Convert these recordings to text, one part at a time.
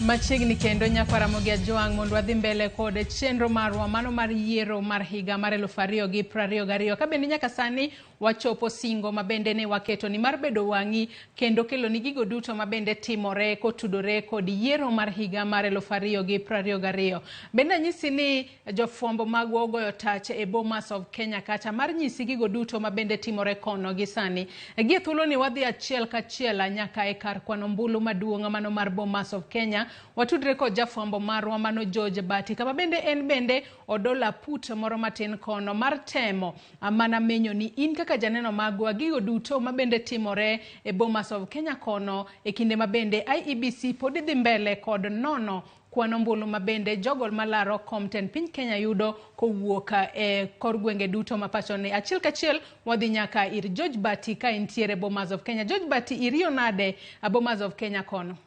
Machiegni kendo nyaka Ramogi Ajwang' mondo wadhi mbele kod chenro marwa mano mar yiero mar higa mar 2022 ka bende nyaka sani wachopo singo mabende ne waketo ni mar bedo wang'i kendo kelo ni gigo duto mabende timore kotudore kod yiero mar higa mar 2022. Bende nyisi ni jofwambo magwa ogoyo tach e Bomas of Kenya kacha mar nyisi gigo duto mabende timore kono gi sani. Gie thuolo ni wadhi achiel kachiel nyaka e kar kwano ombulu maduong' mano mar Bomas of Kenya. Watudre kod jafwambo marwa mano George Bati kama bende en bende odola put moro matin kono mar temo mana menyo ni in kaka janeno magwa gigo duto mabende timore e Bomas of Kenya kono e kinde mabende IEBC pod dhi mbele kod nono kwano ombulu mabende jogol malaro komten piny Kenya yudo kowuok e kor gwenge duto mapachoni. Achiel kachiel wadhi nyaka ir George Bati ka entiere Bomas of Kenya. George Bati, iriyo nade a Bomas of Kenya kono?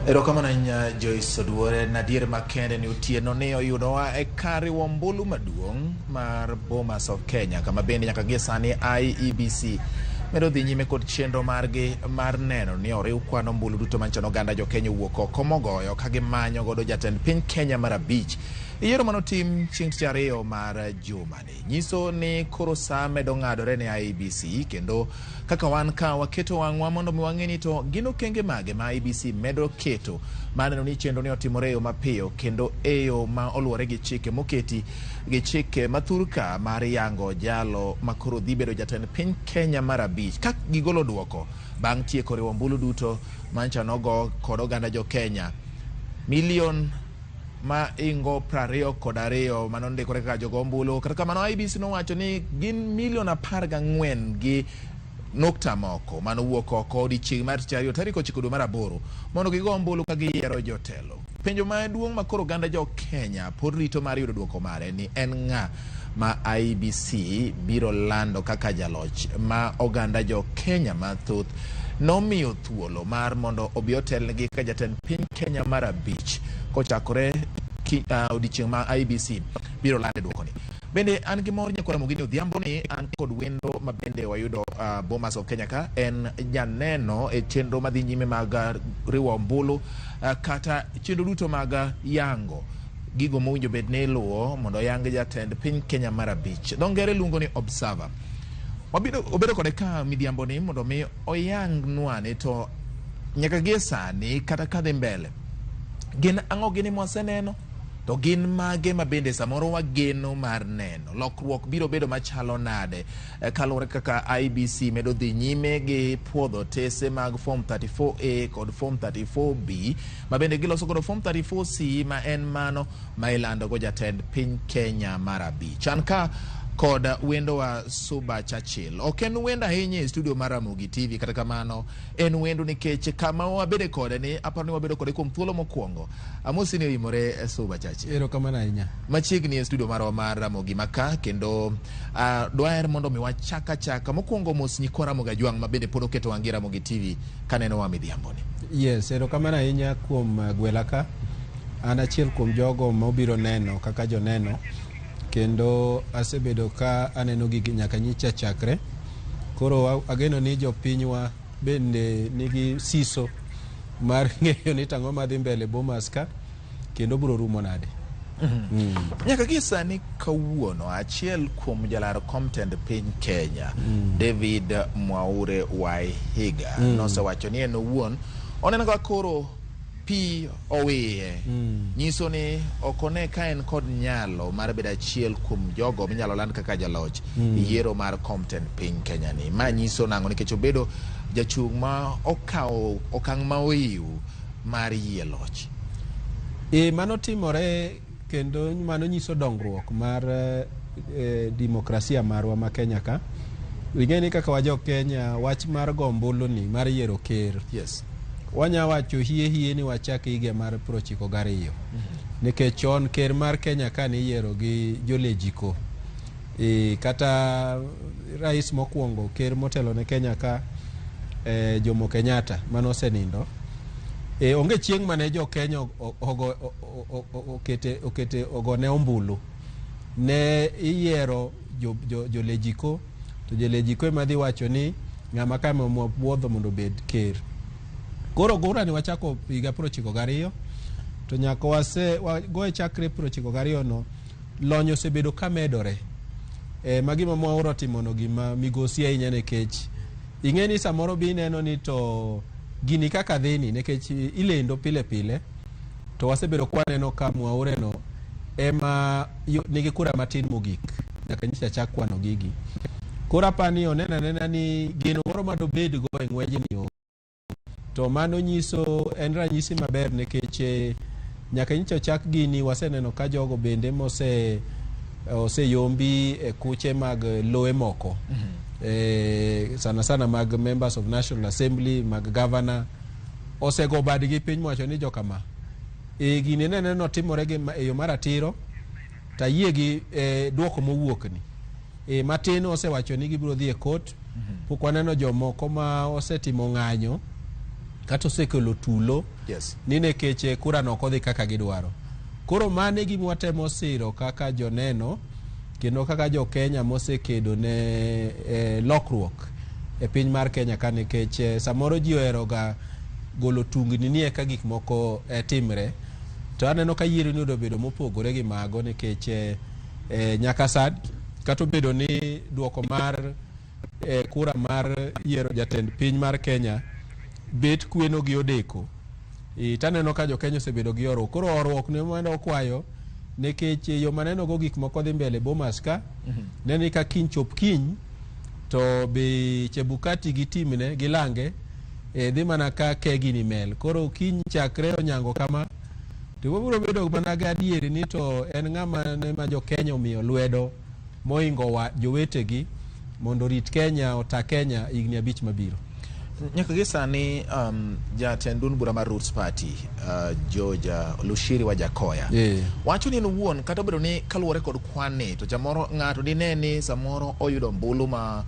Erokamano Joyce Oduore nadier makende ni otieno ne oyudowa e kar ombulu maduong' mar Bomas of Kenya kama bende nyaka gie sani IEBC medo dhi nyime kod chenro margi mar neno ni oriw kwano ombulu duto manchano oganda jo Kenya wuok oko mogoyo ka gimanyo godo jatend piny Kenya mar abich. Yiero manotim chieng' tich ariyo mar jumani nyiso ni koro saa medo ng'adore ne IEBC kendo kaka wan ka waketo wang'wa mondo mi wang'e ni to gin okenge mage ma IEBC medo keto maneno ni chenro ni otimore e yo mapiyo kendo e yo ma oluwore gi chike moketi gi chike mathurka mar yango jalo makoro dhi bedo jatend piny Kenya mar abich ka gigolo duoko bang' tieko riwo ombulu duto manchano go kod oganda jo Kenya milion ma ingo 22 manondikore kaka jogo ombulu. Kata kamano IEBC nowacho ni gin milion 14 gi nukta moko manowuok oko odiechieng' mar tich ariyo tarik 9 dwe mar 8 mondo gigo ombulu ka giyiero jotelo. Penjo maduong' ma koro oganda jo Kenya pod rito mar yudo duoko mare ni en ng'a ma IEBC biro lando kaka jaloch ma oganda jo Kenya mathoth nomiyo thuolo mar mondo obi otelnegi ka jatend piny Kenya mar abich kochakore odiechieng' ma IEBC biro lande duokoni. Bende an gi mor nyaka Ramogi odhiambo ni an kod wendo mabende wayudo Bomas of Kenya ka en janeno e chenro madhi nyime mag riwo ombulu kata chenro duto mag yango gigo mowinjo bed ne luwo mondo yang jatend piny Kenya mar abich. Dongere luongo ni observer. Obedo kode ka midhiambo ni mondo mi oyang nwane to nyaka gie sani kata kadhi mbele gin ang'o gini mwaseneno to gin mage mabende samoro wageno mar neno lokruok biro bedo machalo nade kaluwore kaka IEBC medo dhi nyime gi puodho tese mag form 34A kod form 34B mabende giloso kod form 34C ma en mano ma ilando go jatend piny Kenya mar abich. An ka kod wendo wa Suba Churchill. Ok en wendo ahinya e studio mar Ramogi TV kata kamano en wendo nikech kama wabede kode ni aparo ni wabedo kode kuom thuolo mokwongo. Amosi ni imore Suba Churchill. Erokamano ahinya. Machiegni e studio mar Ramogi maka kendo dwaer mondo mi wachaka mokwongo mos nyikora Ramogi Ajwang' mabende pod oketo wang'i Ramogi TV kaneno wa midhiambo ni. Yes, erokamano ahinya kuom gwelaka. An achiel kuom jogo mobiro neno kaka joneno kendo asebedo ka aneno gigi nyaka nyicha chakre. Koro ageno ni jopinywa bende nigi siso mar ng'eyo ni tang'o madhi mbele Bomas ka kendo biro rumo nade. Nyaka gisani kawuono achiel kuom jalar komtend piny Kenya David Mwaure Wahiga nosewacho ni en owuon oneno ka koro pi owiye nyiso ni okone ka en kod nyalo mar bedo achiel kuom jogo minyalo land kaka jaloch yiero mar komten piny Kenya ni. Ma nyiso nang'o nikech obedo jachung' ma okawo okang' ma oiw mar yie loch. Mano timore kendo mano nyiso dongruok mar demokrasia marwa ma Kenya ka. Ing'eni kaka wajo Kenya wach mar gombulu ni mar yiero ker. Yes. Wanya wacho hie ni wachak higa mar 92 nikech chon ker mar Kenya ka ni yiero gi jolejiko kata rais mokwongo ker motelo ne Kenya ka Jomo Kenyatta mano senindo onge chieng' mane jo Kenya okete ogone ombulu ne iyiero jolejiko to jolejiko ema dhi wacho ni ng'ama kama mwabuodho mondo bed ker. Koro gura ni wachako higa 92 to nyaka wagoye chakre 92 no lony osebedo ka medore. Magima mwaoro timono gima migosi ahinya nikech ing'eni samoro bi neno ni to gini kaka dhini nikech ilendo pile pile to wasebedo kwa neno ka mwaore no ema nigi kura matin mogik nyaka nyicha chak kwano gigi. Kura pani onena ni gino moro madobed go e ng'wejni to mano nyiso en ranyisi maber nikech nyaka nyicha chak gini waseneno ka jogo bende oseyombi e kuche mag loe moko. Sana sana mag members of National Assembly, mag governor osego badgi piny mwacho ni jokama gini neno timore gi e yo maratiro ta yiegi duoko mowuok ni matin osewacho ni gibiro dhi e court. Pok waneno jomoko ma osetimo ng'anyo kata osekelo tulo ni nekech kura no kodhi kaka gidwaro. Koro mane gima watemo siro kaka joneno kendo kaka jo Kenya mosekedo ne lokruok e piny mar Kenya ka nikech samoro ji ohero ga golo tungni ni eka gik moko timre. To aneno ka yiero ni odobedo mopogore gi mago nikech nyaka sad kata obedo ni duoko mar kura mar yiero jatend piny mar Kenya bet kweno gi odeko. Taneno ka jo Kenya osebedo gi oro. Koro orruok ne mano okwayo nikech yo maneno go gik moko dhi mbele Bomas ka neni ka kiny chop kiny to be Chebukati gi timne gi lange dhi mana ka kegi ni mel. Koro kiny chakre onyango kama to wabiro bedo mana ga adieri ni to en ng'ama ne ma jo Kenya omiyo lwedo moingo jowetegi mondo rit Kenya ota Kenya higni 5 mabiro. Nyaka gi sani jatend duond bura mar Roots Party George Lushiri Wajakoya wacho ni wuon kata obedo ni kaluwore kod kwanni to jamoro ng'ato dine ni samoro oyudo ombulu ma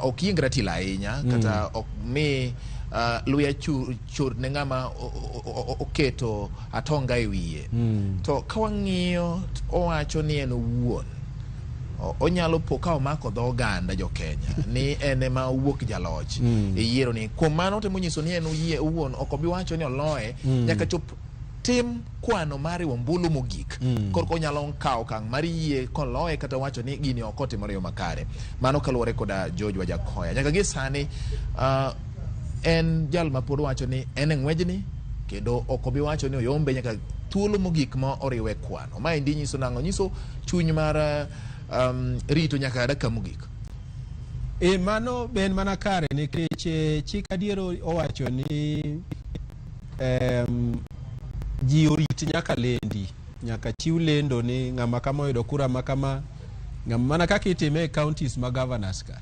ok yingra tila ahinya kata ok mi luya chur ne ng'ama oketo atonga e wiye. To kawang'iyo owacho ni en wuon onyalo poka omako dho oganda jo Kenya ni ene ma wuok jaloch e yiero ni. Kuom mano temo nyiso ni en wuon ok obi wacho ni oloye nyaka chop tim kwano mari ombulu mogik korko nyalo kawo kang' mar yie koloye kata wacho ni gini ok otimore yo makare. Mano kaluwore koda George Wajakoya. Nyaka gi sani en jal ma pod wacho ni en ng'wejni kendo ok obi wacho ni oyombe nyaka thuolo mogik ma oriwe kwano. Ma indi nyiso nang'o? Nyiso chuny mar rito nyaka daka mogik. Mano ben mana kare nikech chik adiero owacho ni ji orit nyaka lendi, nyaka chiw lendo ni ng'ama kama oyudo kura makama, ng'ama mana kaka itime counties ma governors ka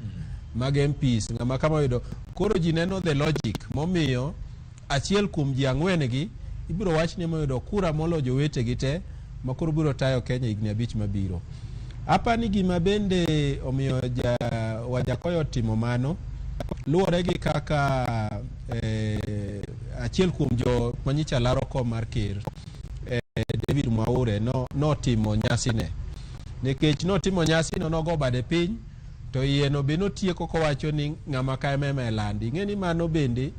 mag MPs, ng'ama kama oyudo. Koro ji neno the logic momiyo achiel kuom ji ang'wen gi ibiro wach ni moyudo kura molo jowetegi te ma koro biro tayo Kenya higni 5 mabiro. Apa ni gima bende omiyo Wajakoya timo mano luwore gi kaka achiel kuom jo manyicha laro kom mar ker David Mwaure no timo nyasi ne. Nikech no timo nyasi no go bade piny to yieno be notieko kowacho ni ng'ama ka meme landi. Ng'eni mano bende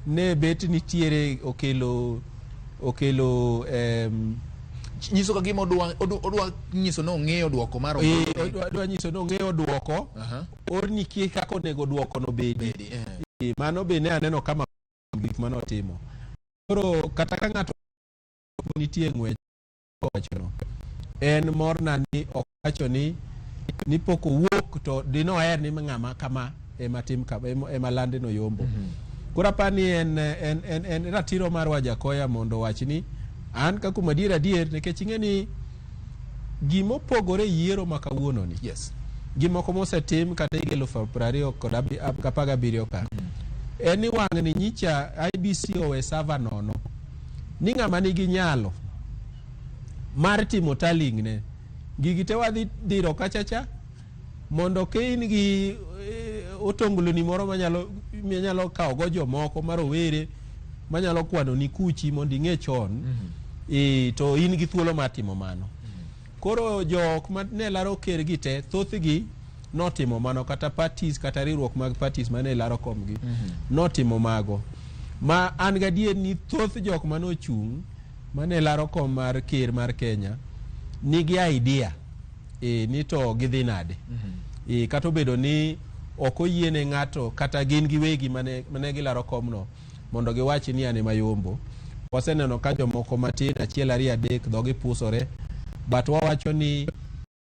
ne bet nitiere okelo nyiso ka gima odwa nyiso no ng'eyo duoko mar odwa nyiso no ng'eyo duoko orni kie kako nego duoko no bedi. Mano be ne aneno kama gik mano timo. Koro kata ka ng'ato nitie ng'wech wacho no en morna ni okacho ni poko wuok to dino aher ni ng'ama kama ematim ka emalande no yombo. Kura pani en ratiro mar Wajakoya mondo wach ni an ka kuma adier nikech ing'eni gimo pogore yiero makawuono ni. Gimoko mosetim kata 2017 ka eni wang' ni nyicha IBC owe sava nono ni ng'ama nigi nyalo mar timo taling ne gigi te wadhi diro kachacha mondo kein gi otonglo ni moro manyalo kawo go jomoko marowere manyalo kwano ni kuchi mondo ing'e chon to in gi thuolo mar timo mano. koro jok mane laro ker gi te thothgi notimo mano, kata parties kata riwruok mag parties mane laro komgi notimo mago, ma an gadier ni thoth jok manochung' mane laro kom mar ker mar Kenya nigi idea ni to gidhi nade, kata obedo ni ok oyiene ng'ato kata gin giwegi mane gilaro komno mondo giwachi ni ane mayombo. Waseneno ka jomoko matin achiel ariyo adek dhogi pusore, but wawacho ni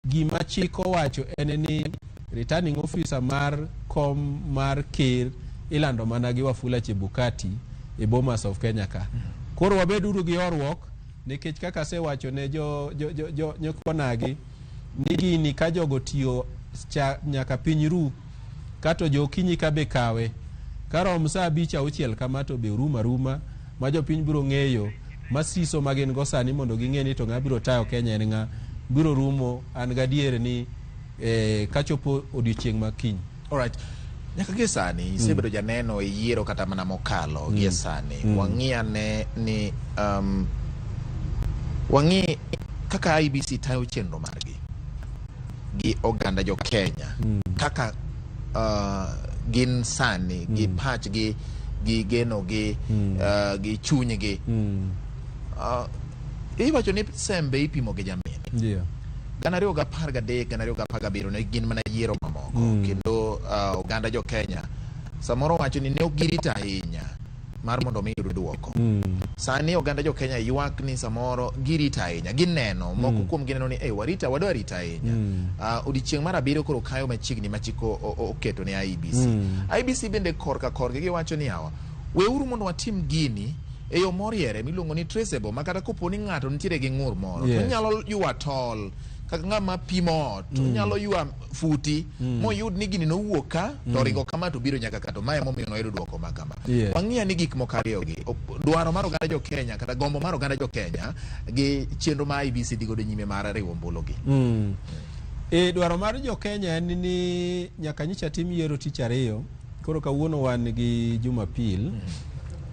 gima chik owacho en ni returning officer mar kom mar ker ilando mana gi Wafula Chebukati e Bomas of Kenya ka. Koro wabeduru gi orwok, nikech kaka sewacho ne nyokwanagi ni gini ka jogo tiyo nyaka piny ru, kato jokinyi ka be kawe karom saa 5-6 kama to be ruma ma jopiny biro ng'eyo masiso magin go sani mondo ging'e ni to ng'a biro tayo Kenya en ng'a biro rumo. An gadier ni kachopo odiochieng' makiny. Alright, nyaka gie sani isebedo janeno e yiero kata mana mokalo gie sani wang'iane ni wang'i kaka IBC tayo chenro margi gi oganda jo Kenya kaka gin sani gi pachgi gi geno gi chunygi iwacho ni sembe ipimo gi jamini 2013 2017 ne gin mana yiero mamoko kendo oganda jo Kenya samoro wacho ni ne ogirita ahinya mar mondo mi yud duoko. Sani oganda jo Kenya ywak ni samoro girita ahinya, gineno moko kuom gineno ni wadwa rita ahinya. Odiochieng' mar 7 koro kayo machiegni machiko oketo ne IBC. IBC bende korka giwacho ni hawa weuru mondo watim gini e yo moriere miluongo ni traceable, makata kopo ni ng'ato nitiere gi ng'ur moro to nyalo ywa tol kaka ng'ama pimo to nyalo ywa futi moyud ni gini nowuok ka to ringo kama to biro nyaka kato mae momiyo noyudo duoko makama. Wang'iya ni gik mokariyogi dwaro mar oganda jo Kenya kata gombo mar oganda jo Kenya gi chenro ma IBC digodo nyime mar riwo ombulugi. Dwaro mar jo Kenya en ni nyaka nyicha tim yiero tich ariyo, koro kawuono wan gi Jumapil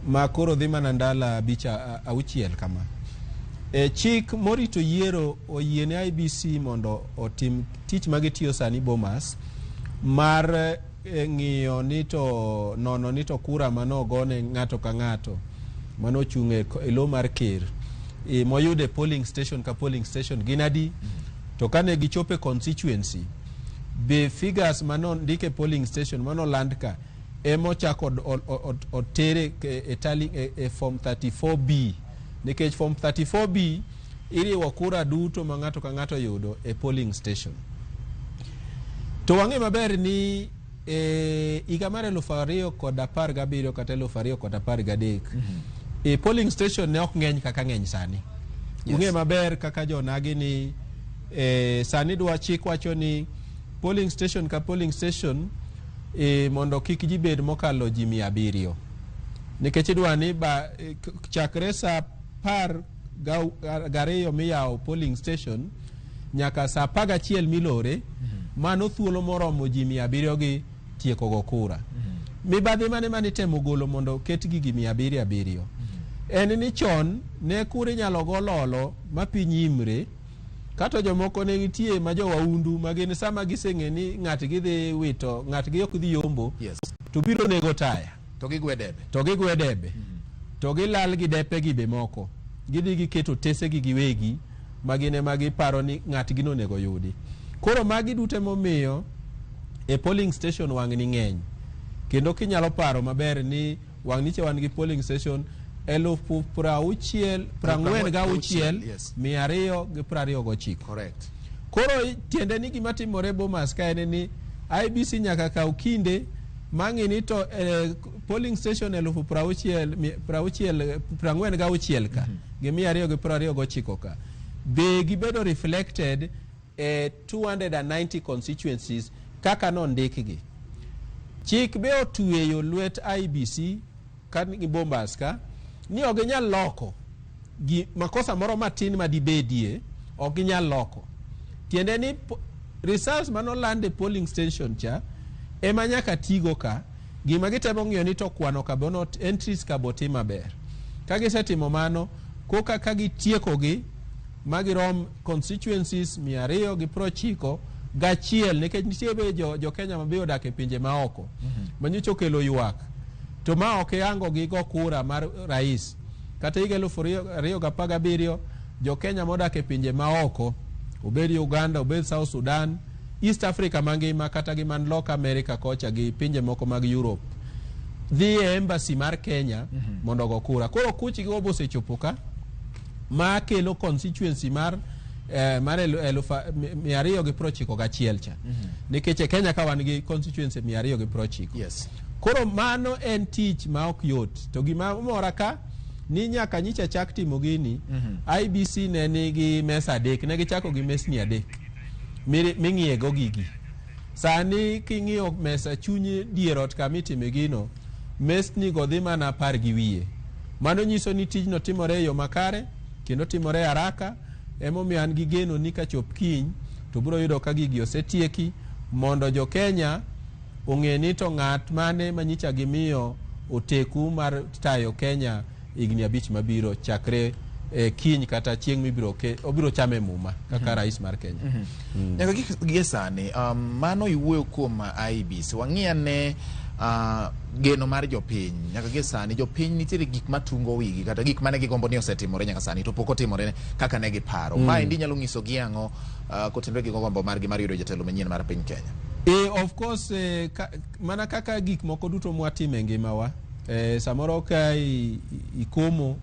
ma koro dhi mana ndala 5-6 kama. Chik morito yiero oyiene IBC mondo otim tich magitiyo sani Bomas mar ng'iyo ni to nono ni to kura manogone ng'ato ka ng'ato manochung'e e lo mar ker moyude polling station ka polling station ginadi, to kane gichope constituency be figures manon ndike polling station manoland ka emochako otere e tali e form 34B, nikech form 34B iriwo kura duto ma ng'ato ka ng'ato yudo e polling station. To wang'e maber ni higa mar 2017 kata 2013 e polling station ne ok ng'eny kaka ng'eny sani. Ung'e maber kaka jonagi ni sani dwa chik wacho ni polling station ka polling station mondo kik ji bed mokalo ji 700, nikech idwa ni chakre sa 12 miyawo polling station nyaka sa 11 milore mano thuolo moromo ji 700 gi tieko go kura. Mibadhi mane temo golo mondo ket gi 700 en ni chon ne kura nyalo go lolo ma piny imre, kato jomoko ne nitie ma jo waundu magin sama giseng'e ni ng'at gi dhi wito ng'at gi ok dhi yombo to biro nego taya to gigwe debe to gilal gi depe gi be moko gidhi giketo tese gi giwegi magine magi paro ni ng'at gi nonego yudi. Koro magi dute momiyo e polling station wang' ni ng'eny, kendo kinyalo paro maber ni wang' niche wan gi polling station 46,229. Correct. Koro tiende ni gima timore Bomas ka en ni IBC nyaka kaw kinde mang'i ni to polling station 46,246 ka gi 229 ka be gibedo reflected 290 constituencies kaka nondikgi. Chik be otueyo lwet IBC kan gi Bomas ka ni ok ginyal loko makosa moro matin madibedie, ok ginyal loko. Tiende ni results manolande polling station cha ema nyaka tigo ka gima gitemo ng'iyo ni to kwano ka bono entries ka botima ber. Ka gisetimo mano koka ka gitieko gi magirom constituencies 290 gachiel nikech nitie jo Kenya mabiyo dak e pinje maoko manyicho kelo ywak to ma ok yango gi go kura mar rais kata higa 2017 jo Kenya modak e pinje maoko obed Uganda obed South Sudan East Africa mangima kata gi man Loka America kocha gi pinje moko mag Europe dhi e embassy mar Kenya mondo go kura koro kuchi go bosechopo ka ma kelo constituency mar 290 gachiel cha nikech Kenya ka wan gi constituency 290 yes koro mano en tich ma ok yot to gima mora ka ni nyaka nyicha chak timo gini IBC ne nigi mesa adek ne gichako gi mesni adek ming'iye go gigi sani king'iyo mesa chunyi dierot kama itime gino mesni go dhi mana 10 gi wiye mano nyiso ni tijno timore e yo makare kendo timore haraka emomiyo an gi geno ni ka chop kiny to biro yudo ka gigi osetieki mondo jo Kenya ong'e ni to ng'at mane manyicha gimiyo oteku mar tayo Kenya igni 5 mabiro chakre kiny kata chieng' mibiro obiro chame muma kaka rais mar Kenya. Nyaka gie sani mano iwuoyo kuom IBC wang'iyane geno mar jopiny nyaka gie sani jopiny nitiere gik matungo wigi kata gik mane gigombo ni osetimore nyaka sani to pok otimore kaka ne giparo maendi nyalo nyiso gi ang'o kotenore gi gombo margi mar yudo jatelo manyien mar piny Kenya. Of course mana kaka gik moko duto mwatimo e ngimawa samoro ka ikomo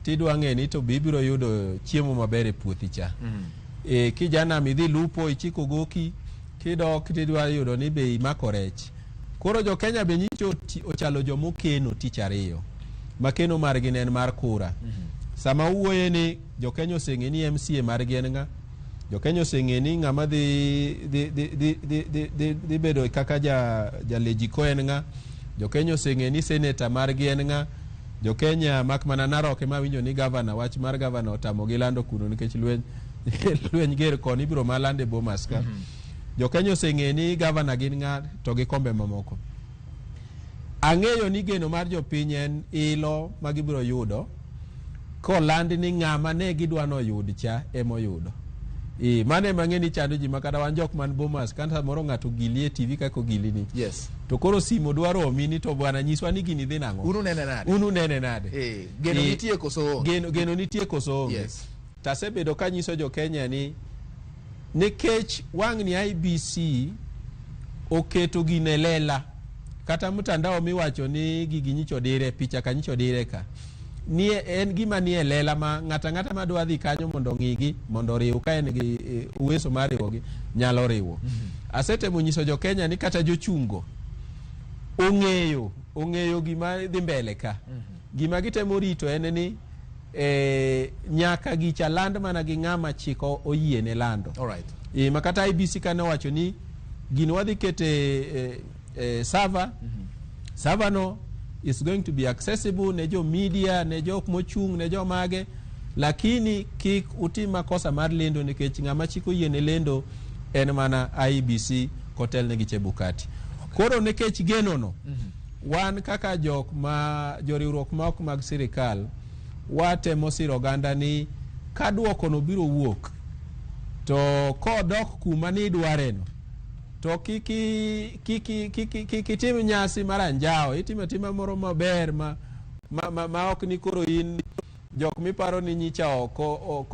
tidwa ng'e ni to bibiro yudo chiemo maber e puothi cha kijana midhi lupo ichiko goki kidok tidwa yudo ni be imako rech koro jo Kenya be nyicho ochalo jomokeno tich ariyo makeno margi en mar kura sama uwoye ni jo Kenya oseng'e ni MCA margi en ng'a jo Kenya oseng'e ni ng'ama dhi bedo kaka jalejiko en ng'a jo Kenya oseng'e ni senator margi en ng'a jo Kenya mak mana Narok ema winjo ni governor wach mar governor otamo gi lando kuno nikech lweny ger koni biro malande Bomas ka jo Kenya oseng'e ni governor gin ng'a to gi kombe mamoko ang'eyo ni geno mar jopiny en ilo ma gibiro yudo koland ni ng'ama ne gidwano yud cha emoyudo mane mang'eni chando ji makata wan jok man Bomas kanta moro ng'ato gilie TV kako gilini yes to koro simo dwaro omini to bwana nyiswa ni gini dhi nang'o unu nene nade geno nitie koso geno nitie koso yes tasebedo ka nyiso jo Kenya ni nikech wang' ni IBC oketo gine lela kata mtandao miwacho ni gigi nyicho dire picha ka nyicho dire ka ni en gima ni lela ma ng'ata madwa dhi kanyo mondo ng'igi mondo riw ka en gi uweso mar riwogi nyalo riwo asetemo nyiso jo Kenya ni kata jochungo ong'eyo gima dhi mbele ka gima gitemo rito en ni nyaka gicha land mana gi ng'ama chiko oyie ne lando alright makata IBC kane wacho ni gino wadhi kete server no is going to be accessible ne jo media ne jok mochung ne jo mage lakini kik utim makosa mar lendo nikech ng'ama chiko yie ne lendo en mana IBC kotel ne gi Chebukati koro nikech geno no wan kaka jok ma joriwruok ma ok mag sirikal watemo siro oganda ni ka duoko no biro wuok to kodok kuma ni dwareno to kiki tim nyasi maranjao itima moro maber ma ok ni koro in jok miparo ni nyicha oko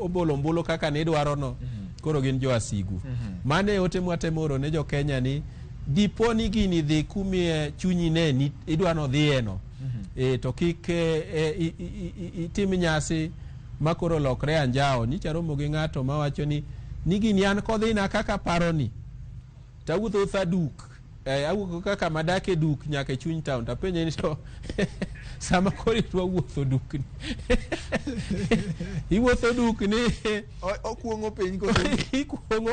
obolo mbulo kaka ni dwaro no koro gin jo asigu mane otemoro ne jo Kenya ni diponi gini dhi kumie chunyi ne ni idwano dhieno to kik itim nyasi makoro lokre anjao nyicha romo gi ng'ato mawacho ni gini an kodhina kaka paroni tawuotho thaduk awuok kaka madake duk nyaka chuny town tapenje ni to sama kori to wuotho dukni iwuotho dukni okuongo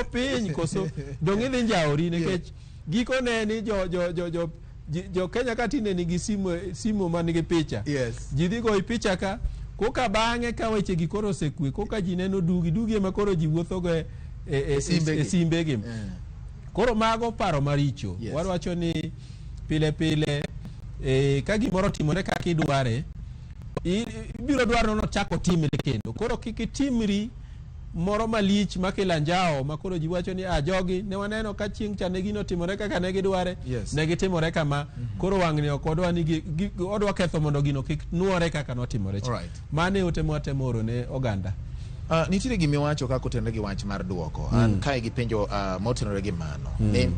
piny koso dong idhi njaori nikech giko ne ni jo Kenya katine nigi simo man gi picha yes ji dhi goyi picha ka koka bang'e ka weche gi koro sekwe koka ji neno dugi ema koro ji wuotho go e simbegi koro mago paro maricho yes. Wawacho ni pile ka gimoro timore kaka idware biro dwaro no chako timre kendo. Koro kik timri moro malich makela njao makoro ji wacho ni jogi ne waneno ka chieng' cha ne gino timore kaka ne gidware, ne gitimore kama, koro wang'ni ok odwa ni odwa ketho mondo gino kik nuore kaka notimore cha. Mane otemo oro ne oganda. Nitiere gimi wacho kako tenre gi wach mar duoko. An kae gi penjo motenore gi mano. Ni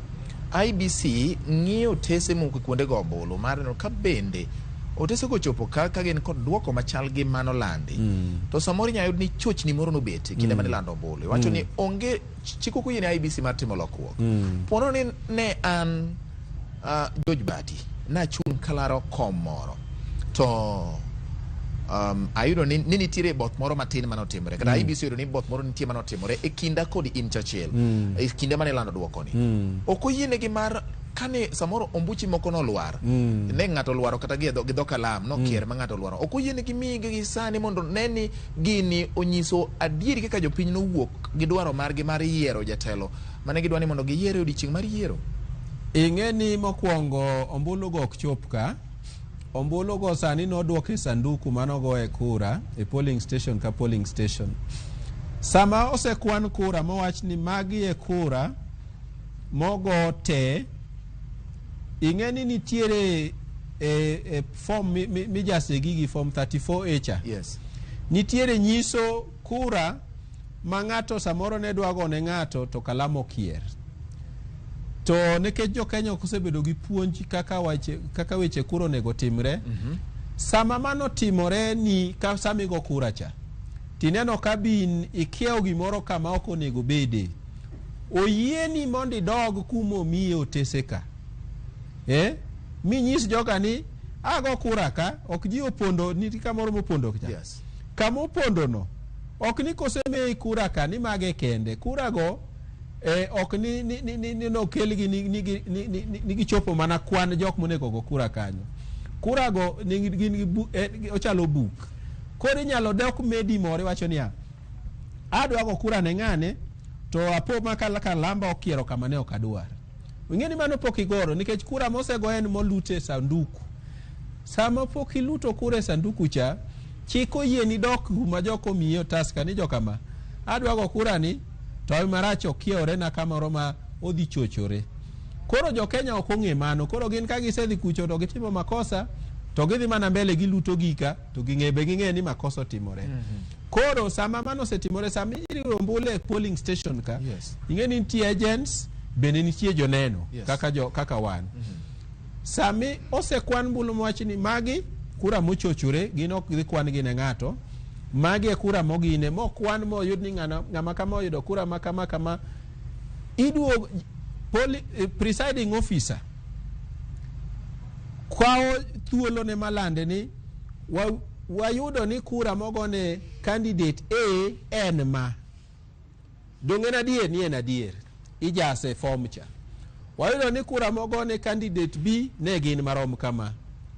IBC ng'iyo tese moko kuonde go ombulu mar no ka bende otese go chopo ka gin kod duoko machal gi mano landi. To samoro nyayud ni chochni moro no bete kinde mane lando ombulu. Wacho ni onge chiko ku yene IBC mar timo lokruok. Pono ni ne an George Bati na chung kalaro kom moro. To ayudo ni nitiere both moro matin manotimore. Kata IBC yudo ni both moro nitie manotimore e kinda kod in Churchill. E kinde mane lando duoko ni. Oko yiene gi mar kane samoro ombuchi moko no luar. Ne ng'ato luaro kata gi dho kalam no kier ma ng'ato luaro. Oko yiene gi migi gi sani mondo neni gini onyiso adieri kaka jopiny no wuok gi dwaro margi mar yiero jatelo. Mane gidwani mondo giyiere odiochieng' mar yiero. Ing'eni mokwongo ombulu go ok chop ka. Ombulu go sani noduok e sanduku manogo e kura e polling station ka polling station. Sama osekwan kura mowach ni magi e kura mogo te, ing'eni nitiere form mijase gigi form 34A cha. Nitiere nyiso kura ma ng'ato samoro ne dwago ne ng'ato to kalamo kier. To nekech jo Kenya osebedo gi puonj kaka weche kura onego timre. Sama mano timore ni ka samigo kura cha, tineno ka bin ikiewo gimoro kama ok onego bede, oyieni mondo idog kumo miye otese ka. Minyis joga ni ago kura ka, ok ji opondo niti kamoro mopondo cha. Kama opondo no ok ni koseme kura ka ni mage kende. Kura go ok ni no kelgi ni gichopo mana kwan jok monego go kura kanyo. Kura go ni ochalo buk. Koro inyalo dok medi more wacho niya, adwa go kura ne ng'ane to apo makala lamba okiero kama ne ok adwar. Ing'eni mano pok igoro nikech kura mosego en molute sanduku. Sama pok iluto kura e sanduku cha, chiko yieni dok ma joko miyo taska ni jokama, adwa go kura ni to maracho kiore na kamoro ma odhi chochore. Koro jo Kenya ok ong'e mano. Koro gin ka gisedhi kucho to gitimo makosa to gidhi mana mbele giluto gika to ging'e ni makosa timore. Koro sama mano setimore, sama iriwo ombulu e polling station ka, ing'eni nitie agents bende nitie joneno kaka wan. Sami osekwan mbulu mwachi ni magi kura mochochore, gin ok dhi kwan gi ne ng'ato. Magi e kura mogine mokwan moyud ni ng'ama kama oyudo kura makama. Iduo presiding officer kwao thuolo ne malande ni wayudo ni kura mogone candidate A en ma. Donge na dier ni en adier. Ijase form cha. Wayudo ni kura mogone candidate B ne gin marom kama.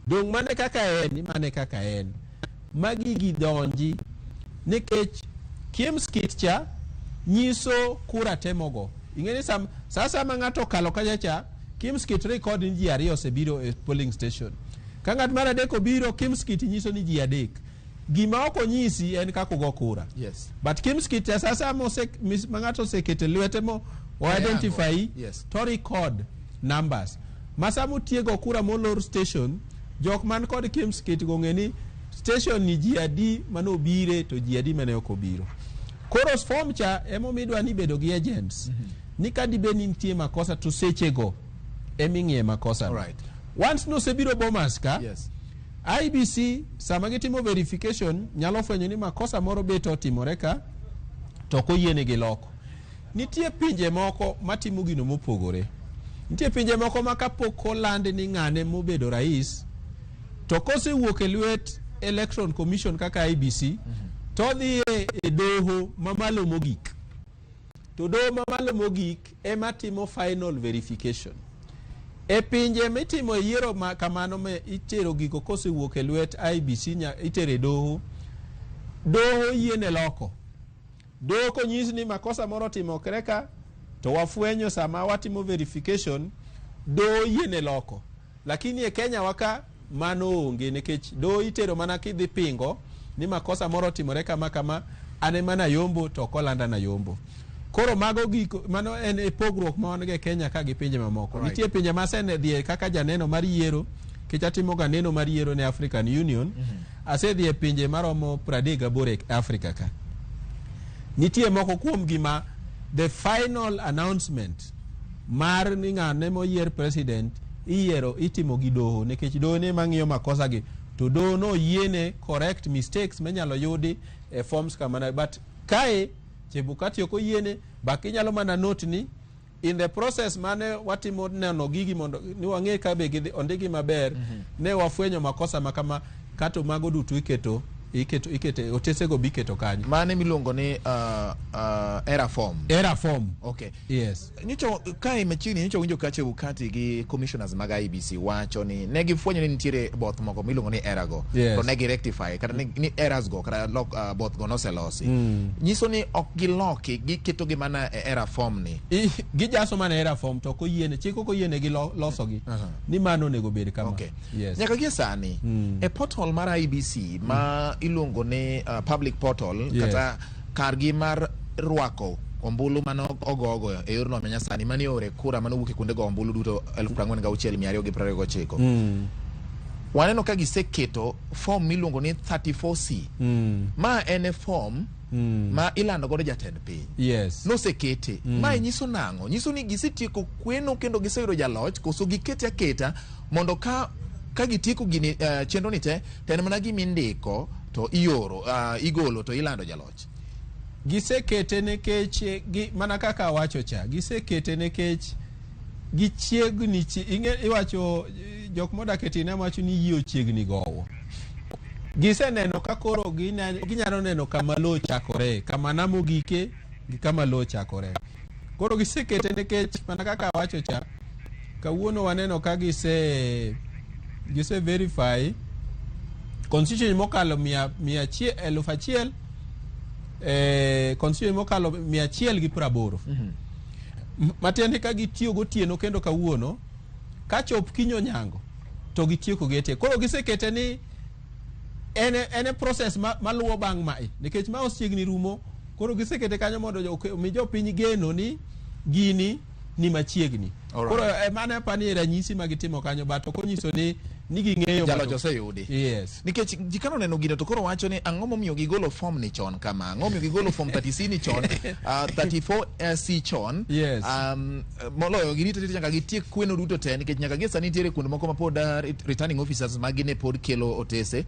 Dong mane kaka en. Magi gidonji nikech kimskit cha nyiso kura temogo. Ing'eni sasa ma ng'ato kalo kaja cha, kimskit record ni ji ariyo osebiro e polling station. Ka ng'at mar adek obiro, kimskit nyiso ni ji adek. Gima ok onyisi en kako go kura. But kimskit sasa ma ng'ato osekete lwete mo o identify to record numbers. Masamu tiego kura molor station, jok man kod kimskit gong'eni station ni ji adi mano bire to ji adi mane ok obiro. Koro form cha emo midwa ni bedo gi agents. Ni kadi be nitie makosa to seche go eming'ie makosa. Once no sebiro bomas ka, IBC sama gitimo verification nyalo fwenyo ni makosa moro beto timore ka to koyiene gi loko. Nitie pinje moko matimo gino mopogore. Nitie pinje moko ma kapok oland ni ng'ane mobedo rais to kose wuok e lwet election commission kaka IBC to dhi e doho mamalo mogik. To doho mamalo mogik ema timo final verification. E pinje mitimo yiero kamano me itero giko kose wuok e lwet IBC itere doho. Doho yiene loko. Doho konyis ni makosa moro timokre ka to wafwenyo sama watimo verification, doho yiene loko. Lakini e Kenya waka mano onge nikech do itero mana kidhi pingo ni makosa moro timore kama ane mana yombo to kolanda na yombo. Koro mago giko mano en e pogruok ma wan go Kenya ka gi pinje mamoko. Right. Nitie pinje ma senedhie kaka janeno mar yiero kichатимо ga neno mar yiero ne African Union. Asedhi e pinje maromo 38 e Africa ka. Nitie moko kuom gima the final announcement mar ni ng'ane moyier president iyiero itimo gi doho nikech doho ne mang'iyo makosa gi to doho no yiene correct mistakes menyalo yudi e forms kamana, but kae Chebukati oko yiene baki inyalo mana note ni in the process mane watimo neno gigi mondo ni wang'e ka be ondigi maber ne wafwenyo makosa makama kato mago duto iketo otesego biketo kanyo mane miluongo ni error form. Okay. Yes. Nyicho kai machini nyicho winjo ka Chebukati gi commissioners mag IBC wacho ni ne gifwenyo ni nitiere both moko miluongo ni error go. Yes. To ne gi rectify kata ni errors go kata both go noselosi. Nyiso ni ok giloki giketo gi mana error form ni. Gijaso mana error form to koyiene chiko koyiene gi loso gi ni mano nego bed kama. Okay. Yes. Nyaka gi sani e portal mar IBC ma iluongo ni public portal. Yes. Kata kargi mar rwako ombulu mano ogogo e yorno manyasani mani ore kura mano wuke kunde go ombulu duto 46,229. Waneno ka giseketo form miluongo ni 34C. Ma en form ma ilando godo jatend piny. Yes. No sekete. Ma nyiso nango, nyiso ni gisetieko kweno kendo giseyudo jaloch koso gikete aketa mondo ka gitieko gini chenro ni te en mana gimindiko to ioro igolo to ilando jaloch. Gisekete nekech mana kaka wacho cha gisekete nekech gichiegni iwacho jok modak e tine wacho ni yie ochiegni gowo. Giseneno ka koro ginyalo neno kama lo chakore kama namo gike gi kama lo chakore. Koro gisekete nekech mana kaka wacho cha kawuono waneno ka gise verify constitution mokalo 100,000 constitution mokalo 180. Matiende ka gitiyo gotieno kendo kawuono ka chop kinyo nyango to gitieko gete. Koro gisekete ni ene process maluwo bang' mai nikech ma osiegni rumo. Koro gisekete kanyo mondo mi jopiny geno ni gini ni machiegni. Koro mane pani ranyisi magitimo kanyo bato konyiso ni ging'eyo jaloch oseyudi. Yes. Nikech jikano neno gino to koro wacho ni ang'o momiyo gigolo form ni chon kama, ang'o momiyo gigolo form 30C ni chon, 34C chon. Yes. Moloyo girito nyaka gitiek kweno duto te nikech nyaka gesa nitiere kuonde moko ma pod returning officers magine pod kelo otese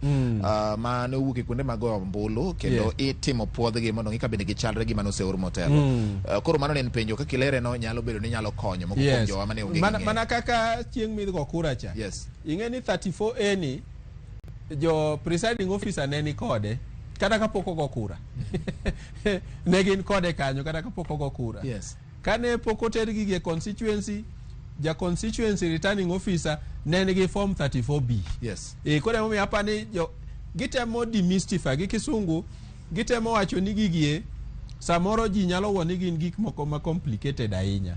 ma ne wuok e kuonde mag ombulu kendo itimo puodhgi mondo ng'ika bende gichalre gi mano seor motelo. Koro mano ne penjo ka kilere no nyalo bedo ni nyalo konyo moko kuom jowa mane onge. Mana kaka chieng' midgo kura cha. Yes. Ing'eni 34A ni jo presiding officer ne ni kode kata kapok ogo kura. Ne gin kode kanyo kata kapok ogo kura. Yes. Kane pok oter gi constituency constituency returning officer ne nigi form 34B. Yes. Kore momi hapa ni gitemo demystify gi kisungu gitemo wacho ni gigie samoro ji nyalo woni gin gik moko ma complicated ahinya.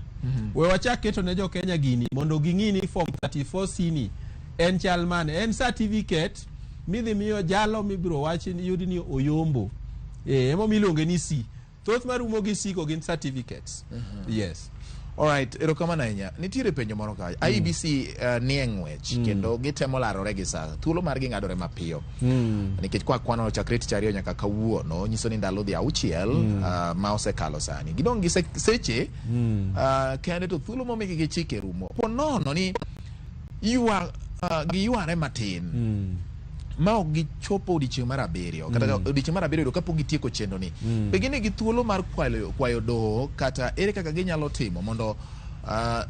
We wachak keto ne jo Kenya gini mondo ging'i ni form 34C ni en chal mane, en certificate midhi miyo jalo mibiro wachi ni yudi ni oyombo. Emo milonge ni C. Thoth marumo gi C ko gin certificates. Yes. Alright, erokamano ahinya. Nitiere penjo moro kae. IBC ni eng'wech kendo gitemo larore gi sa. Thuolo mar gi ng'adore mapiyo. Nikech kwa kwano chakre tich ariyo nyaka kawuono nyiso ni ndalo dhi 6 ma osekalo sani. Gidong gi seche kende to thuolo momigi gi chike rumo. Po nono ni giyware matin. Ma ok gichopo odiochieng' mar 7 kata odiochieng' mar 7 kapok gitieko chenro ni. Begine gi thuolo mar kwayo doho kata ere kaka ginyalo timo mondo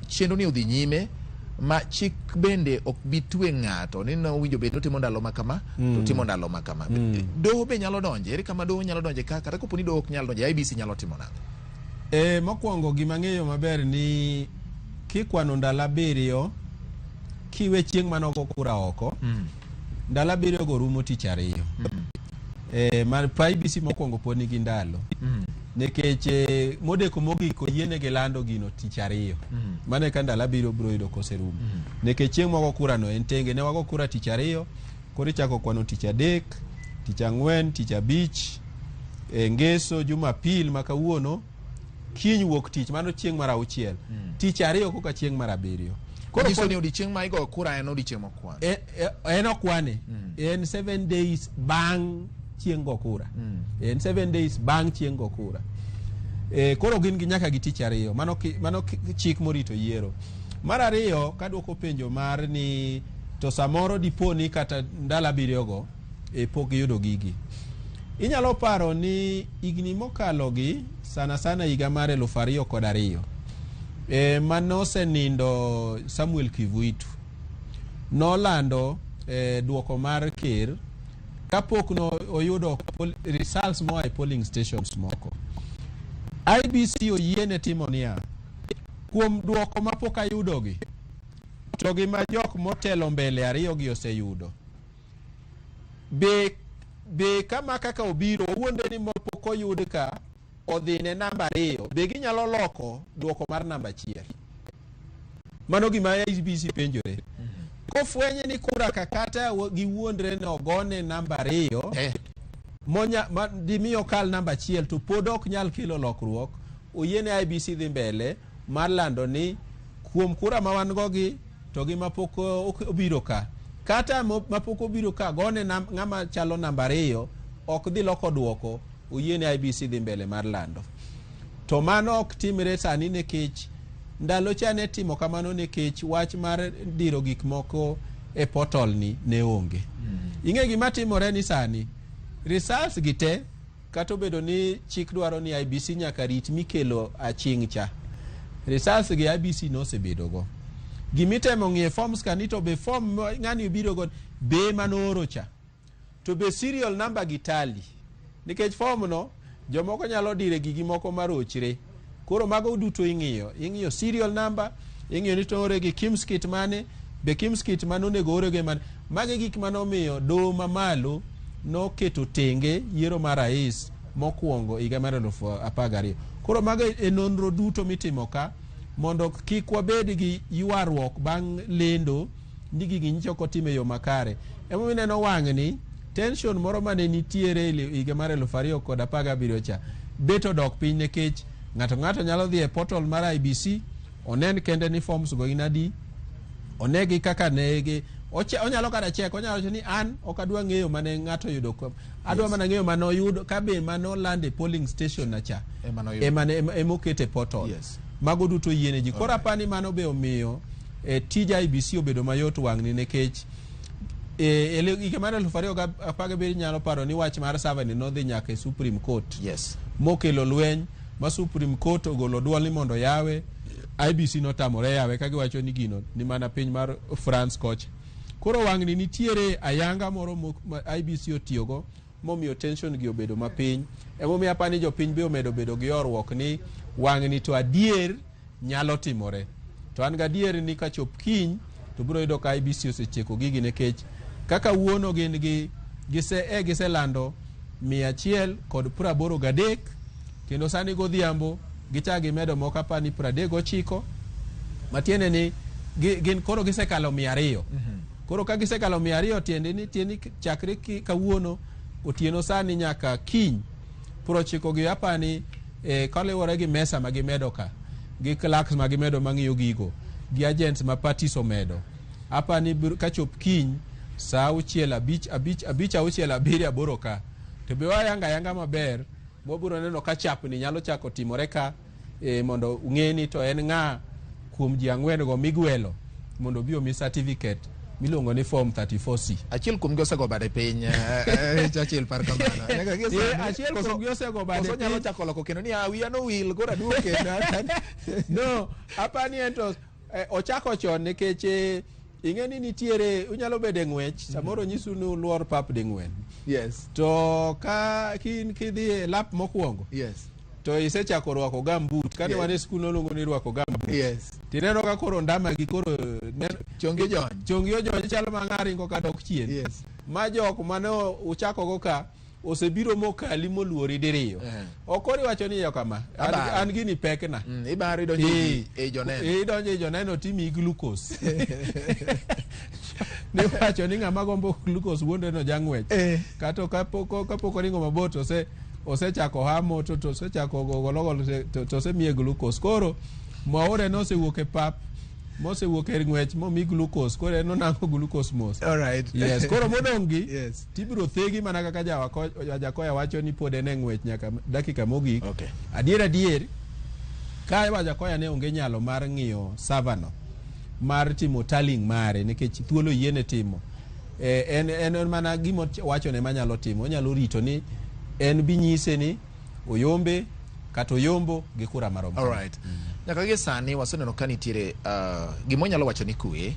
chenro ni odhi nyime ma chik bende ok bitwe ng'ato ni no winjo bende timo ndalo makama to timo ndalo makama. Doho be nyalo donje, ere kama doho nyalo donje kata kapo ni doho ok nyalo donje, IBC nyalo timo nang'o? Mokwongo gima ng'eyo maber ni kikwano ndalo 7 kiwe chieng' manogo kura oko ndalo 7 go rumo tich ariyo. Mar IBC mokwongo pod nigi ndalo. nikech modeko mogiko yiene gi lando gino tich ariyo mane ka ndalo abiro biro yudo koserumo nikech chieng' moko kura no en tenge ne wago kura tich ariyo koro ichako kwano tich adek tich ang'wen tich abich ngeso jumapil ma kawuono kiny wuok tich mano chieng' mar auchiel tich ariyo koka chieng' mar abiriyo koro nyiso ni odiochieng' ma igo kura en odiochieng' mokwan en okwane en 7 days bang' chieng' go kura en 7 days bang' chieng' go kura koro gin gi nyaka gi tich ariyo mano chik morito yiero mar ariyo kadwoko penjo mar ni to samoro diponi kata ndalo abiriyo go pok yudo gigi inyalo paro ni igni mokalo gi sana higa mar 2002 manose nindo Samuel Kivuitu nolando duoko mar ker kapok no oyudo results mo ai polling stations moko IBC oyiene timo niya kuom duoko mapok ayudo gi to gi ma jok motelo mbele ariyo gi oseyudo be kama kaka obiro wuonde ni mapok oyud ka odhine namba 2 be ginyalo loko duoko mar namba 1 mano gima IBC penjore kofwenye ni kura kakata giwuondre no ogone namba 2 monya dimiyo kal namba 1 to pod ok nyal kelo lokruok oyiene IBC dhi mbele mar lando ni kuom kura ma wan go gi to gi mapok obiro ka kata mapok obiro ka gone ng'ama chalo namba 2 ok dhi loko duoko oyiene IBC dhi mbele mar lando to mano ok timre sani nikech ndalo chane timo kamano nikech wach mar diro gik moko e portal ni ne onge ing'e gima timore ni sani results gite kata obedo ni chik dwaro ni IBC nyaka rit mikelo aching' cha results gi IBC no osebedo go gimitemo ng'ie forms kanito be form ng'ani biro go be manoro cha to be serial number gitali nikech form no jomoko nyalo dire gigi moko marochre koro mago duto ing'iyo serial number ing'iyo ni to ore gi kimskit mane be kimskit mano nego ore ge man mage gik manomiyo do mamalo no keto tenge yiero mar rais mokwongo higa mar 2012 koro mago nonro duto mitimo ka mondo kik wabed gi ywaruok bang' lendo ni gigi nyichoko time yo makare emo mineno wang'ni tension moro mane nitiere higa mar 2017 cha beto dok piny nikech ng'ato nyalo dhi e portal mar IBC onen kende ni forms go inadi onegi kaka negi onyalo kada check onyalo ni an ok adwa ng'eyo mane ng'ato yudo adwa mana ng'eyo mano yudo kabe mano lande polling station na cha emokete portal mago duto yiene ji kora pani mano be omiyo tija IBC obedo mayot wang'ni nikech higa mar 2017 nyalo paro ni wach mar Savani nodhi nyaka e Supreme Court mokelo lweny ma Supreme Court ogolo duol ni mondo yawe IBC notamore yawe kagiwacho ni gino ni mana piny mar France kocha koro wang'ni nitiere ayanga moro IBC otiyogo momiyo tension gi obedo mapiny emomiyo apani jopiny be omedo bedo gi orruok ni wang'ni to adier nyalo timore to an gadier ni kachop kiny to biro yudo ka IBC osecheko gigi nekech kaka wuono gin gi giselando 183 kendo sani godhiambo gichagi medo moko apani 39 matiende ni gin koro gisekalo 200 koro ka gisekalo 200 tiende chakre kawuono otieno sani nyaka kiny 90 gi apani kalewore gi mesa ma gimedo ka gi clerks ma gimedo mang'iyo gigo gi agents ma parties omedo apani kachop kiny saa 6:07 ka to be wayanga maber mobiro neno ka chapni nyalo chako timore ka mondo ung'eni to en ng'a kuom ji 4 go migwelo mondo bio mi certificate miluongo ni form 34C achiel kuom gosego bade piny Churchill par kamano achiel kuom gosego bade piny nyalo chako loko kendo ni wiya no wil kora duoke no apani ento ochako chon nikech ing'eni nitiere unyalo bede ng'wech samoro nyisu ni luor pap de ng'wen to ka kidhi lap mokwongo to isechako rwako gambut kane wan e skul noluongo ni rwako gambut tineno ka koro ndama gi koro chongi ojony chalo mang'aringo ka dok chien ma jok mane uchako go ka osebiro mokali moluori diriyo. Okori wacho ni yo kama an gini pekna. Ibaro idonjo e joneno. Idonjo e joneno timi glucose. Ne wacho ni ng'ama gombo glucose wuonde no jang'wech. Kato kapok oringo mabor to osechako hamo to osechako golo to osemiye glucose. Koro Mwaure no osewuok e pap. Mosewuok e ng'wech momi glucose. Koro en onang'o glucose mos. All right. Yes. Koro modong'gi. Yes. Tibiro thegi mana kaka Jakoya wacho ni pod en e ng'wech nyaka dakika mogik. Okay. Adier ka Jakoya ne onge nyalo mar ng'iyo savano mar timo tallying mare nikech thuolo yiene timo. En mana gimo wacho ne manyalo timo. Onyalo rito ni en binyise ni oyombe kata oyombo gi kura marom. All right. Nyaka gi sani waseneno ka nitiere gimo nyalo wacho ni kwe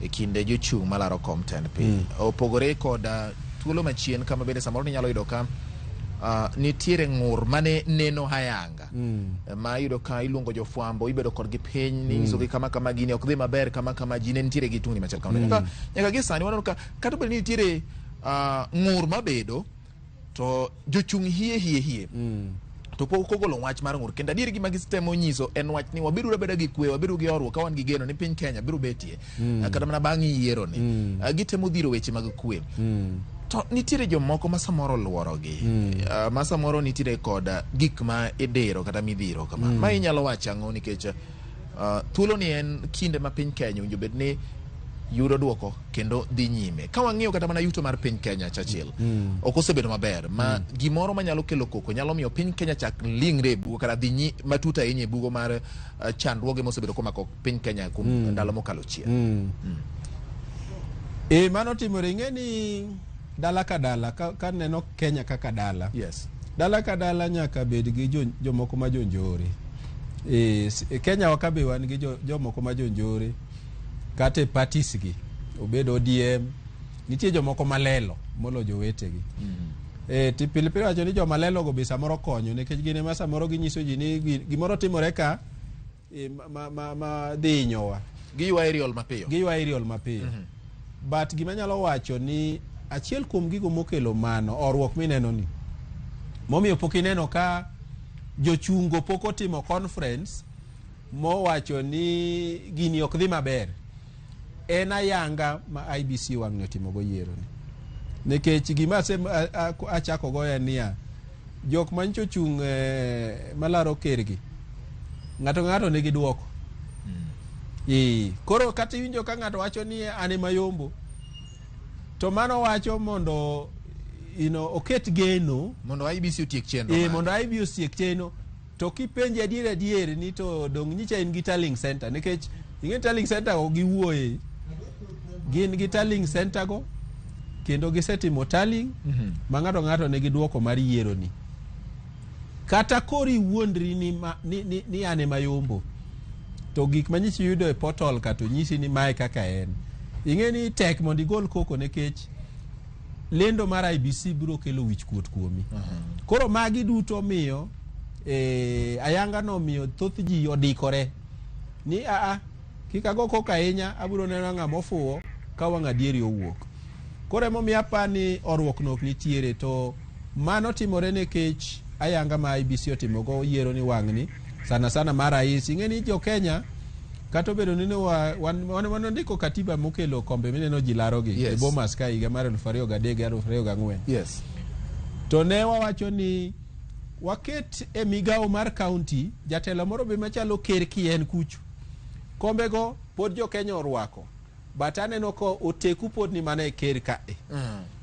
e kinde jochung' malaro content piny. Opogore kod thuolo machien kama bende samoro ni nyalo yudo ka nitiere ng'ur mane neno hayanga. Ma yudo ka iluongo jofwambo ibedo kod gi piny ni nyisogi kama gini ok dhi maber kama ji ne nitiere gi tungni machal kama. Nyaka gi sani waneno ka kata bende nitiere ng'ur mabedo to jochung' hie to pok kogolo wach mar ng'ur kendo adier gima gitemo nyiso en wach ni wabiru beda gi kwe wabiru gi orwo ka wan gi geno ni piny Kenya biro betie kata mana bang' yiero ni gitemo dhiro weche mag kwe. To nitiere jomoko ma samoro luorogi ma samoro nitiere kod gik ma idiro kata midhiro kama ma inyalo wacho ang'o nikech thuolo ni en kinde ma piny Kenya winjo bed ni yudo duoko kendo dhi nyime. Ka wang'iyo kata mana yuto mar piny Kenya Churchill ok osebedo maber ma gimoro manyalo kelo koko nyalo miyo piny Kenya chak lingre bugo kata dhi matuta ahinya e bugo mar chandruoge mosebedo komako piny Kenya kuom ndalo mokalo chien. Mano timore ng'eni dala ka dala ka neno Kenya kaka dala. Yes. Dala ka dala nyaka bed gi jomoko ma jonjore. Kenya wakabe wan gi jomoko ma jonjore. Kate parties gi obedo ODM nitie jomoko malelo molo jowetegi. Tipilipili wacho ni joma lelo go be samoro konyo nikech gine ma samoro ginyiso ji ni gimoro timore ka ma dhi nyowa giywa aerial mapiyo. But gima nyalo wacho ni achiel kuom gigo mokelo mano orruok mineno ni momiyo pok ineno ka jochungo pok otimo conference mo wacho ni gini ok dhi maber. En ayanga ma IBC wang'ni otimo go yiero ni. Nikech gima achako goya niya jok mancho chung malaro kergi ng'ato nigi duoko. Koro kata iwinjo ka ng'ato wacho ni ane mayombo to mano wacho mondo oket geno mondo IBC otiek chenro. Mondo IBC otiek chenro to kipenje adier ni to dong nyicha in gi tallying center nikech ing'e tallying center go giwuoye gin gi tallying center go kendo gisetimo tallying ma ng'ato nigi duoko mar yiero ni. Kata kori wuondri ni ane mayombo to gik manyichi yudo e portal kato nyisi ni mae kaka en. Ing'e ni tek mondo igol koko nikech lendo mar IBC biro kelo wich kuot kuomi. Koro magi duto miyo ayanga no miyo thoth ji odikore ni kikago koko ahinya abiro neno ng'ama ofuwo ka wang' adieri owuok. Koro emomiyo apani orruok no ok nitiere to mano timore nikech ayanga ma IBC otimogo yiero ni wang'ni sana mar rais. Ing'e ni jo Kenya kata obedo ni wanondiko katiba mokelo kombe mineno ji larogi e Bomas ka higa mar 2003-2004. Yes. To ne wawacho ni waket e migawo mar county jatelo moro be machalo ker kien kucho. Kombe go pod jo Kenya orwako. But aneno ko oteku pod ni mane ker ka.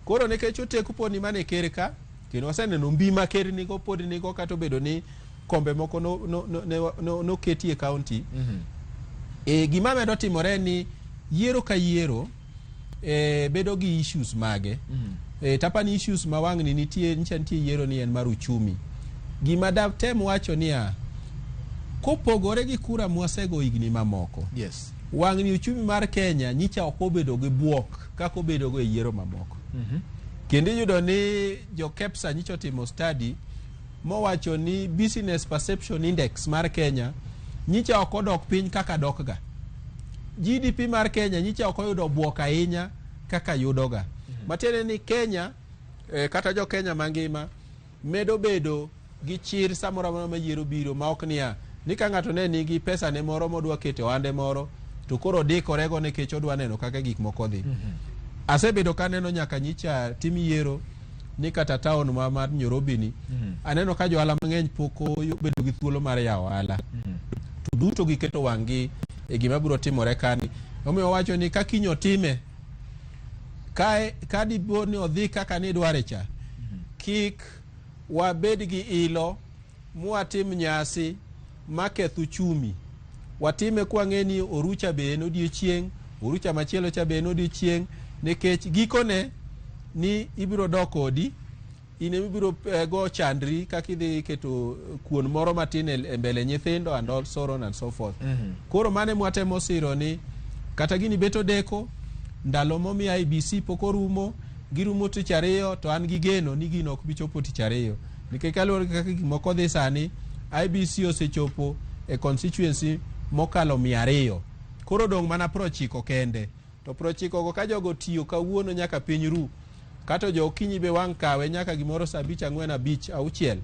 Koro nikech oteku pod ni mane ker ka kendo waseneno mbima ker nigo pod nigo kata obedo ni kombe moko no keti e county. Gima medo timore ni yiero ka yiero bedo gi issues mage. Tapani issues ma wang'ni nitie yiero ni en mar uchumi. Gima da tem wacho niya kopogore gi kura mwasego higni mamoko. Yes. Wang'ni uchumi mar Kenya nyicha ok obedo gi buok kako obedo go e yiero mamoko. Kendo yudo ni jo KEPSA nyicho timo study mo wacho ni business perception index mar Kenya nyicha ok odok piny kaka dokga. GDP mar Kenya nyicha ok oyudo buok ahinya kaka yudoga. Matiende ni Kenya kata jo Kenya mangima medo bedo gi chir samoro amora ma yiero biro ma ok niya ni ka ng'ato ne nigi pesa ne moro modwa keto ohande moro to koro dikorego nikech odwa neno kaka gik moko dhi. Asebedo ka neno nyaka nyicha tim yiero ni kata taon mar Nairobi ni aneno ka johala mang'eny poko bedo gi thuolo mar yawo ohala. To duto giketo wang'gi e gima biro timore kani. Omiyo wacho ni ka kinyo time ka dibo ni odhi kaka ni dware cha kik wabed gi ilo muatim nyasi maketho chumi. Watime kwa ng'eni orucha be en odiechieng', orucha machielo cha be en odiechieng', nikech gikone ni ibiro dok kodi, ine ibiro go chandri kaka idhi keto kuon moro matin e mbele nyithindo and all so on and so forth. Koro mane mwatemo siro ni kata gini beto deko ndalo momi IBC poko rumo, girumo tich ariyo to an gi geno ni gino ok bichopo tich ariyo. Nikech kaluwore kaka gik moko dhi sani, IBC osechopo e constituency mokalo 200. Koro dong' mana 90 kende. To 90 go ka jogo tiyo kawuono nyaka piny ru. Kato jo kinyi be wang' kawe nyaka gimoro saa 5, 4, 5, 6.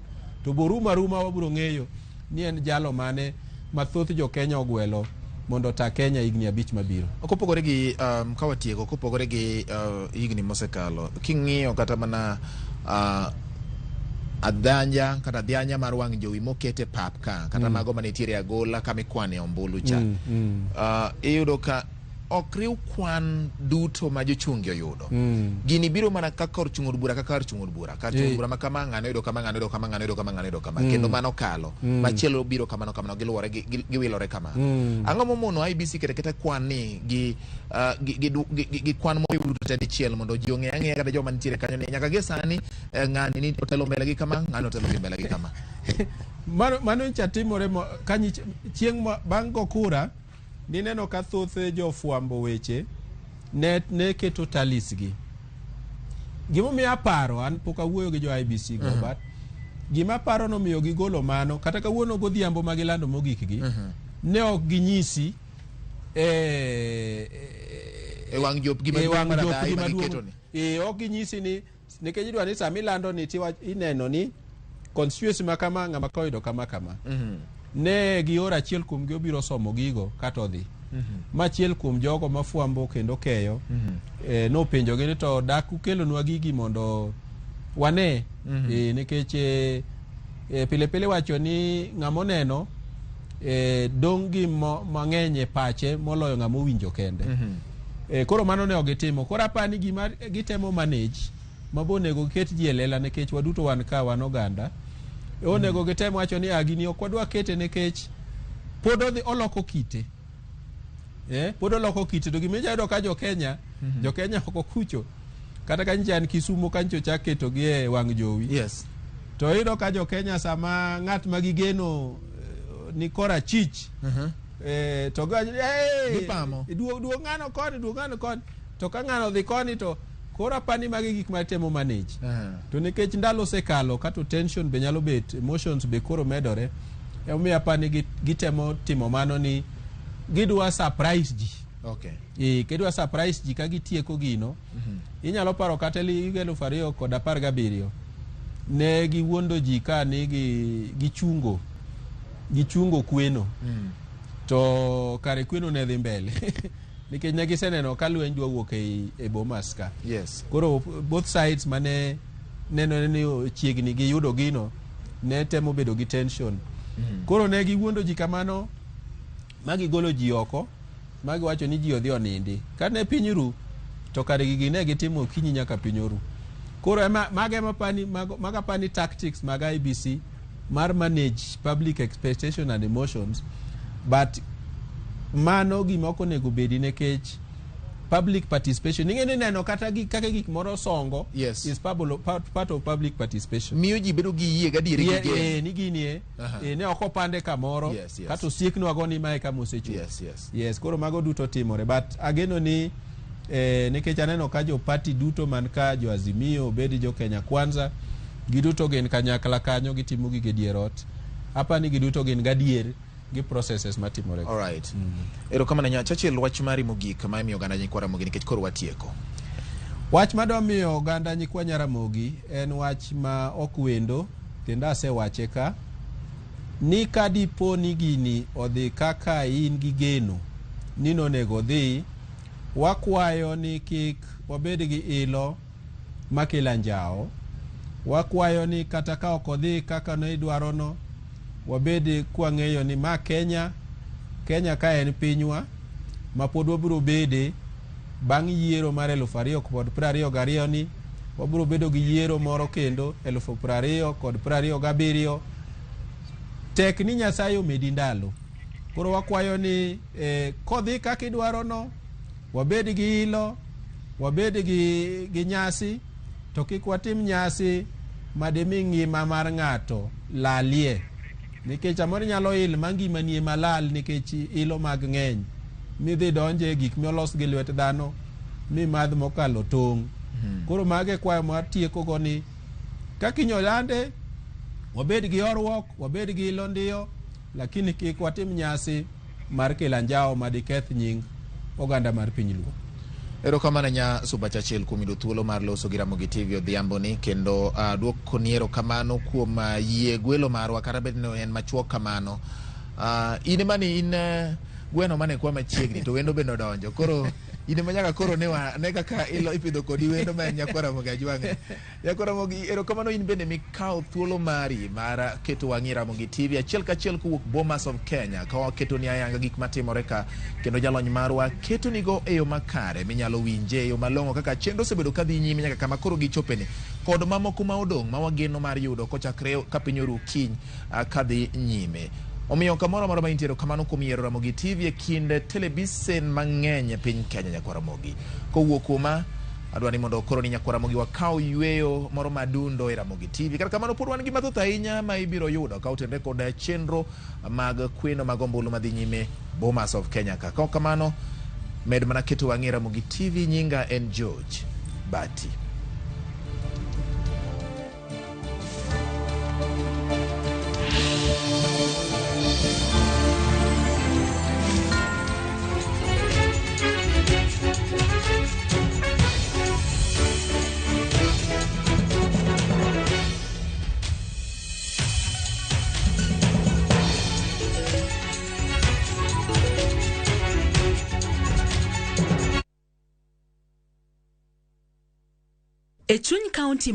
To boruma wabiro ng'eyo ni en jalo mane mathoth jo Kenya ogwelo mondo ta Kenya higni 5 mabiro. Kopogore gi kawatieko kopogore gi higni mosekalo king'iyo kata mana adhanja kata dhianya mar wang' jowi mokete pap ka kata mago manitiere agola kamikwane ombulu cha iyudo ka ok riw kwan duto ma jochungi oyudo. Gini biro mana ka kor chung'ur bura kar chung'ur bura ma kama ng'ano yudo kama ng'ano yudo kama ng'ano yudo kama ng'ano yudo kama kendo mano kalo machielo biro kamano giluwore giwilore kama. Ang'o momono IBC kete kwan ni gi kwan moyudo tedi chiel mondo ji ong'e ang'e kata joma nitiere kanyo ni nyaka ge sani ng'ani ni otelo mbele gi kama ng'ano otelo mbele gi kama. Mano chatimore kanyi chieng' bang' go kura ni neno ka thoth jofuambo weche ne keto talis gi. Gimo mi aparo an pok awuoyo gi jo IBC go but gima paro no miyo gigolo mano kata kawuono godhiambo magilando mogik gi ne ok ginyisi wang' jop gima maduong' ok ginyisi ni nikech idwa ni sami lando ni ineno ni constituency makama ng'ama koyudo kama ne giora achiel kuom gi obiro somo gigo kata odhi machiel kuom jogo mafuambo kendo keyo no penjo gi to dak ukelonwa gigi mondo wane nikech pile wacho ni ng'amo neno dong' gi mang'eny e pache moloyo ng'amo winjo kende. Koro mano ne ogitimo. Koro apani gima gitemo manage mabonego ket ji e lela nikech waduto wan ka wan oganda. Onego gitemo wacho ni gini ok wadwa kete nikech pod odhi oloko kite. Pod oloko kite to gima iyudo ka jo Kenya ok okucho kata ka njan Kisumo kancho chaketo gi e wang' jowi. Yes. To iyudo ka jo Kenya sama ng'at ma gigeno ni kora chich to gipamo duo ng'ano koni to ka ng'ano dhi koni to kora pani magi gik matemo manage. To nikech ndalo sekalo kato tension be nyalo bet emotions be koro medore omiya pani gitemo timo mano ni gidwa surprise ji. Kidwa surprise ji ka gitieko gino. Inyalo paro kata 2017 ne giwuondo ji ka ni gichungo kweno. To kare kweno ne dhi mbele nikech ne giseneno ka lweny dwa wuok e Bomas ka. Yes. Koro both sides mane neno ni chiegni gi yudo gino ne temo bedo gi tension. Koro ne giwuondo ji kamano magi golo ji oko magi wacho ni ji odhi onindi ka ne piny ru to kare gigi ne gitimo kinyi nyaka piny oru. Koro maga pani tactics mag IBC mar manage public expectation and emotions, but mano gima ok onego bedi nikech public participation ing'eni neno kata kaka gik moro songo. Yes. Is part of public participation. Miyo ji bedo gi yie gadieri gi ni gini ne ok opande kamoro. Yes. Kata osieknwa go ni mae kama osechopo. Yes. Koro mago duto timore but ageno ni nikech aneno ka jo party duto man ka jo Azimio bedi jo Kenya Kwanza giduto gin kanyakla kanyo gitimo gige dierot. Hapa ni giduto gin gadier gi processes matimore. All right. Ero kama nanya chache wach mari mogik ma imiyo gana nyikwara mogik nikech koro watieko. Wach madomiyo oganda nyikwa Ramogi en wach ma ok wendo, kendo asewache ka ni kadipo ni gini odhi kaka in gi geno ni nonego dhi, wakwayo ni kik wabed gi ilo makelo anjao. Wakwayo ni kata ka ok odhi kaka ne idwarono, wabed kwang'eyo ni ma Kenya ka en pinywa ma pod wabiro bede bang' yiero mar 2022 ni wabiro bedo gi yiero moro kendo 2027. Tek ni Nyasaye omedi ndalo. Koro wakwayo ni kodhi kaka idwarono, wabed gi ilo, wabed gi nyasi, to kik watim nyasi madimi ngima mar ng'ato lalie. Nikech amor nyalo il mangima nie malal nikech ilo mag ng'eny. Midhi donje gik molos gi lwet dhano, mi madh mokalo tong'. Koro mage kwayo matieko go ni kakinyolande, wabed gi orwok, wabed gi ilo ndiyo, lakini kik watim nyasi mar kelo anjao madiketh nying oganda mar piny luo. Erokamano nya Subacha Chel kuom yudo thuolo mar loso gi Ramogi TV odhiambo ni, kendo duoko ni erokamano kuom yie gwelo marwa kata bed no en machuok kamano. In mani in gweno mane kwa machiegni to wendo bende donjo. Koro in manyaka koro ne kaka ilo ipidho kodi wendo ma nyakwa Ramogi Ajwang'. Nyakwa Ramogi, erokamano in bende mikao thuolo mari mar keto wang'i Ramogi TV achiel kachiel kuwuok Bomas of Kenya, ka waketo ni ayanga gik matimore ka, kendo jalony marwa keto nigo e yo makare minyalo winje e yo malong'o kaka chenro osebedo kadhi nyime nyaka kama koro gichopeni, kod mamoko ma odong' ma wageno mar yudo kochakre ka piny oru kiny kadhi nyime. Omiyo kamoro amora ma intiere, kamano kuom yiero Ramogi TV e kind televisen mang'eny e piny Kenya. Nyakwa Ramogi, kowuok kuma adwani mondo koro ni Nyakwa Ramogi wakao yweyo moro madundo e Ramogi TV. Kata kamano pod wan gi mathoth ahinya ma ibiro yudo ka otendre kod chenro mag kweno mag ombulu madhi nyime Bomas of Kenya ka. Kamano med mana keto wang'i Ramogi TV. Nyinga en George Bati. E chuny kaunti